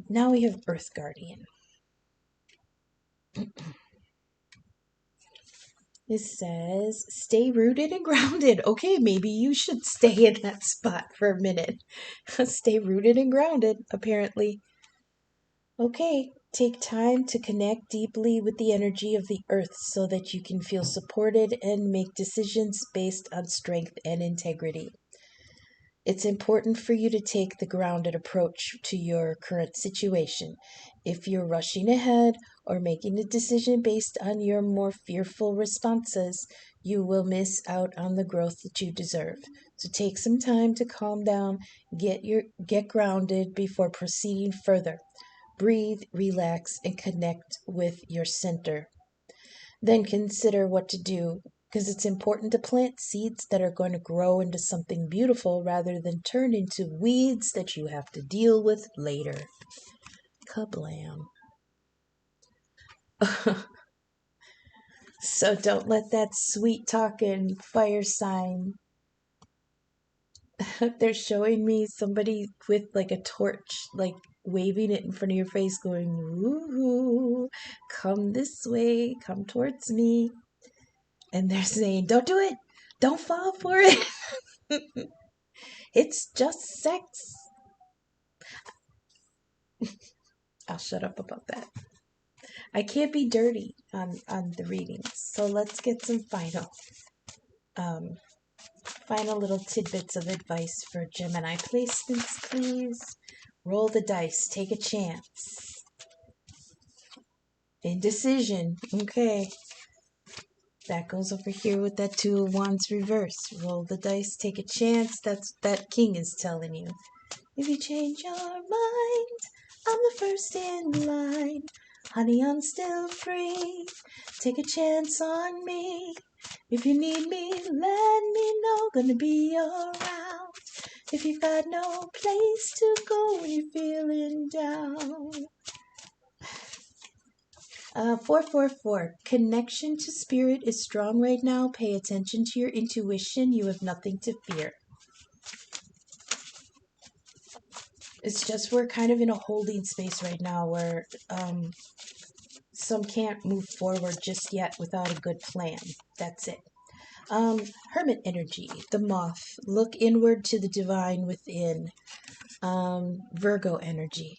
Now we have Earth Guardian. It says, stay rooted and grounded. Okay, maybe you should stay in that spot for a minute. Stay rooted and grounded, apparently. Okay, take time to connect deeply with the energy of the earth so that you can feel supported and make decisions based on strength and integrity. It's important for you to take the grounded approach to your current situation. If you're rushing ahead or making a decision based on your more fearful responses, you will miss out on the growth that you deserve. So take some time to calm down, get grounded before proceeding further. Breathe, relax, and connect with your center. Then consider what to do, because it's important to plant seeds that are going to grow into something beautiful rather than turn into weeds that you have to deal with later. Kablam. So don't let that sweet talking fire sign. They're showing me somebody with like a torch, like waving it in front of your face, going, "Woo, come this way, come towards me." And they're saying, "Don't do it. Don't fall for it. It's just sex. I'll shut up about that. I can't be dirty on the readings. So let's get some um final little tidbits of advice for Gemini placements, please. Roll the dice. Take a chance. Indecision. Okay. That goes over here with that Two of Wands reverse. Roll the dice. Take a chance. That King is telling you. If you change your mind, I'm the first in line. Honey, I'm still free. Take a chance on me. If you need me, let me know. Gonna be around. If you've got no place to go when you're feeling down. 444. Connection to spirit is strong right now. Pay attention to your intuition. You have nothing to fear. It's just we're kind of in a holding space right now where some can't move forward just yet without a good plan. That's it. Hermit energy, the moth. Look inward to the divine within. Virgo energy.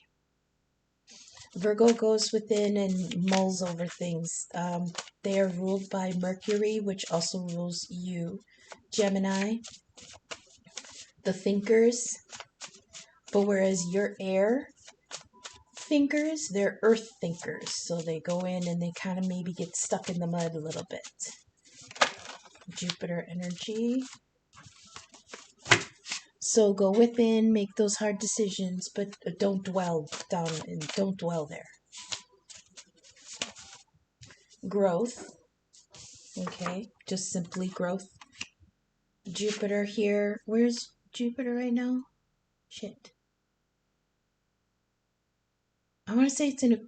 Virgo goes within and mulls over things. They are ruled by Mercury, which also rules you. Gemini, the thinkers. But whereas you're air thinkers, they're earth thinkers. So they go in and they kind of maybe get stuck in the mud a little bit. Jupiter energy. So go within, make those hard decisions, but don't dwell down and don't dwell there. Growth. Okay, just simply growth. Jupiter here. Where's Jupiter right now? Shit. I want to say it's in a...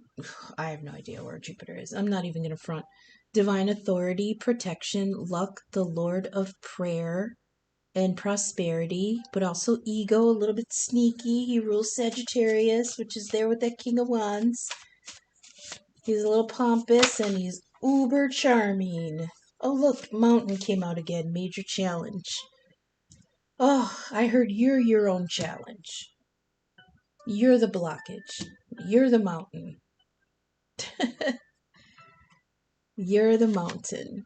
I have no idea where Jupiter is. I'm not even going to front. Divine authority, protection, luck, the Lord of prayer, and prosperity, but also ego, a little bit sneaky. He rules Sagittarius, which is there with that King of Wands. He's a little pompous, and he's uber charming. Oh, look, Mountain came out again. Major challenge. Oh, I heard you're your own challenge. You're the blockage. You're the mountain. You're the mountain.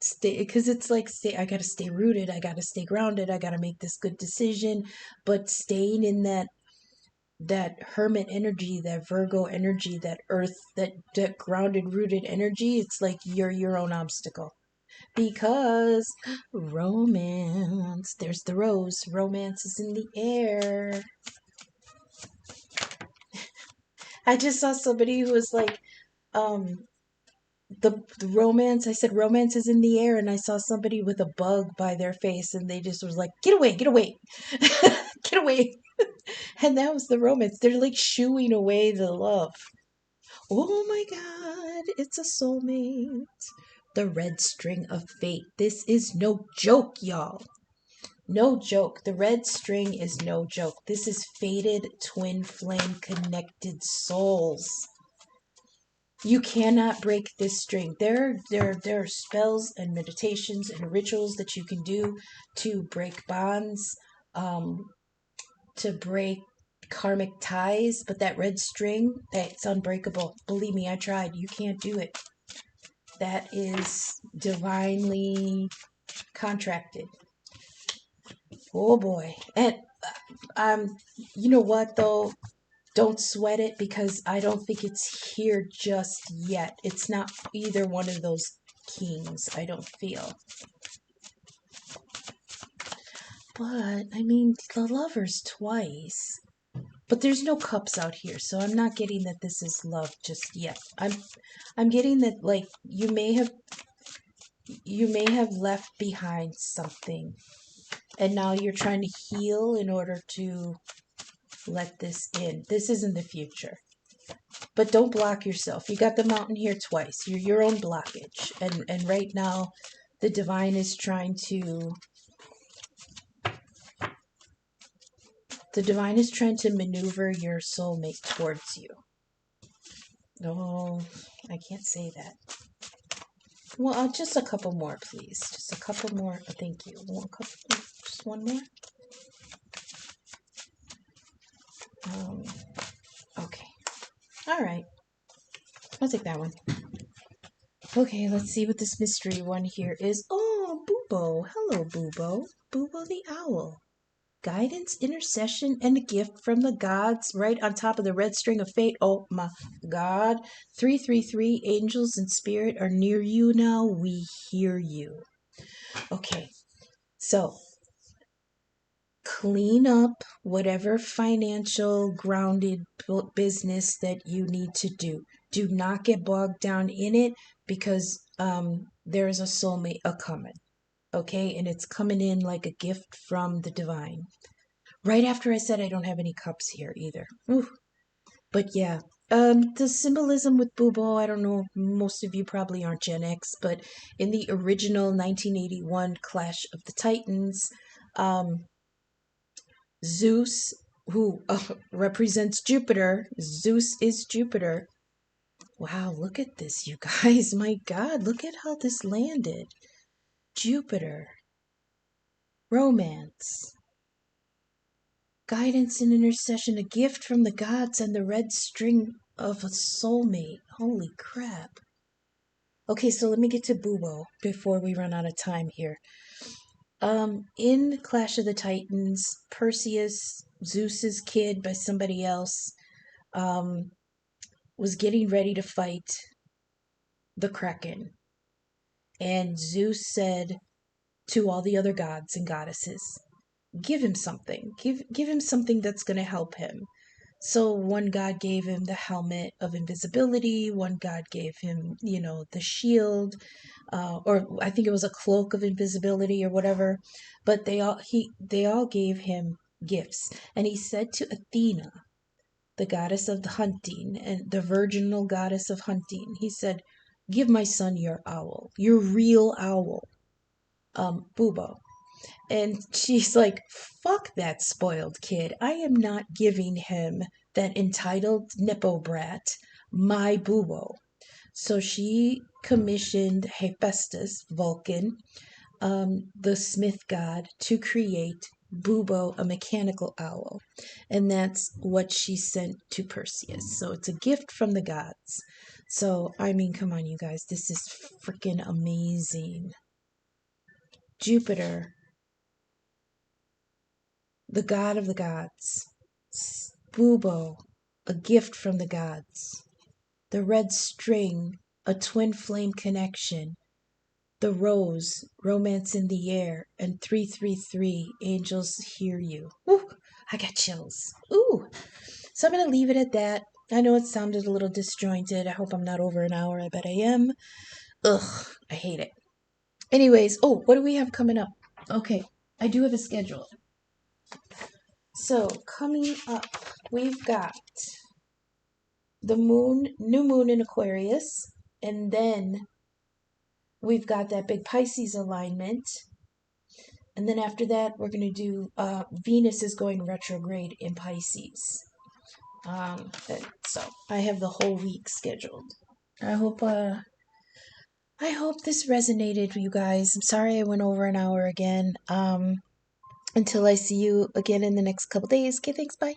Stay, because it's like, I gotta stay rooted, I gotta stay grounded, I gotta make this good decision. But staying in that hermit energy, that Virgo energy, that earth, that grounded, rooted energy, it's like you're your own obstacle. Because romance, there's the rose, romance is in the air. I just saw somebody who was like, the romance, I said romance is in the air, and I saw somebody with a bug by their face, and they just was like, get away, get away, get away. And that was the romance. They're like shooing away the love. Oh my God, it's a soulmate. The red string of fate. This is no joke, y'all. No joke. The red string is no joke. This is fated twin flame connected souls. You cannot break this string. There are spells and meditations and rituals that you can do to break bonds, to break karmic ties, but that red string, that's unbreakable. Believe me, I tried. You can't do it. That is divinely contracted. Oh boy. And you know what though? Don't sweat it, because I don't think it's here just yet. It's not either one of those kings, I don't feel. But, I mean, the lovers twice. But there's no cups out here, so I'm not getting that this is love just yet. I'm getting that, like, you may have left behind something, and now you're trying to heal in order to let this in. This isn't the future. But don't block yourself. You got the mountain here twice. You're your own blockage. And right now, the divine is trying to... The divine is trying to maneuver your soulmate towards you. Oh, I can't say that. Well, just a couple more, please. Just a couple more. Thank you. Just one more. Okay. All right. I'll take that one. Okay, let's see what this mystery one here is. Oh, Bubo. Hello, Bubo. Bubo the owl. Guidance, intercession, and a gift from the gods right on top of the red string of fate. Oh my God. 333, angels and spirit are near you now. We hear you. Okay, so clean up whatever financial grounded business that you need to do. Do not get bogged down in it because there's a soulmate a-coming. Okay, and it's coming in like a gift from the divine. Right after I said I don't have any cups here either. Ooh. But yeah, the symbolism with Bubo, I don't know, most of you probably aren't Gen X, but in the original 1981 Clash of the Titans, Zeus, who represents Jupiter, Zeus is Jupiter. Wow, look at this, you guys. My God, look at how this landed. Jupiter, romance, guidance and intercession, a gift from the gods, and the red string of a soulmate. Holy crap. Okay, so let me get to Bubo before we run out of time here. In Clash of the Titans, Perseus, Zeus's kid by somebody else, was getting ready to fight the Kraken. And Zeus said to all the other gods and goddesses, give him something. Give him something that's going to help him. So one god gave him the helmet of invisibility. One god gave him, the shield, or I think it was a cloak of invisibility or whatever. But they all gave him gifts. And he said to Athena, the goddess of the hunting and the virginal goddess of hunting, he said, give my son your owl, your real owl, Bubo. And she's like, fuck that spoiled kid. I am not giving him that entitled Nepo brat my Bubo. So she commissioned Hephaestus, Vulcan, the smith god, to create Bubo, a mechanical owl. And that's what she sent to Perseus. So it's a gift from the gods. So, I mean, come on, you guys. This is freaking amazing. Jupiter, the god of the gods. Bubo, a gift from the gods. The red string, a twin flame connection. The rose, romance in the air, and 333, angels hear you. Ooh, I got chills. Ooh. So I'm going to leave it at that. I know it sounded a little disjointed. I hope I'm not over an hour. I bet I am. Ugh, I hate it. Anyways, what do we have coming up? Okay, I do have a schedule. So, coming up, we've got the new moon in Aquarius, and then we've got that big Pisces alignment. And then after that, we're going to do, Venus is going retrograde in Pisces. So I have the whole week scheduled. I hope this resonated, you guys. I'm sorry I went over an hour again. Until I see you again in the next couple days. Okay, thanks, bye.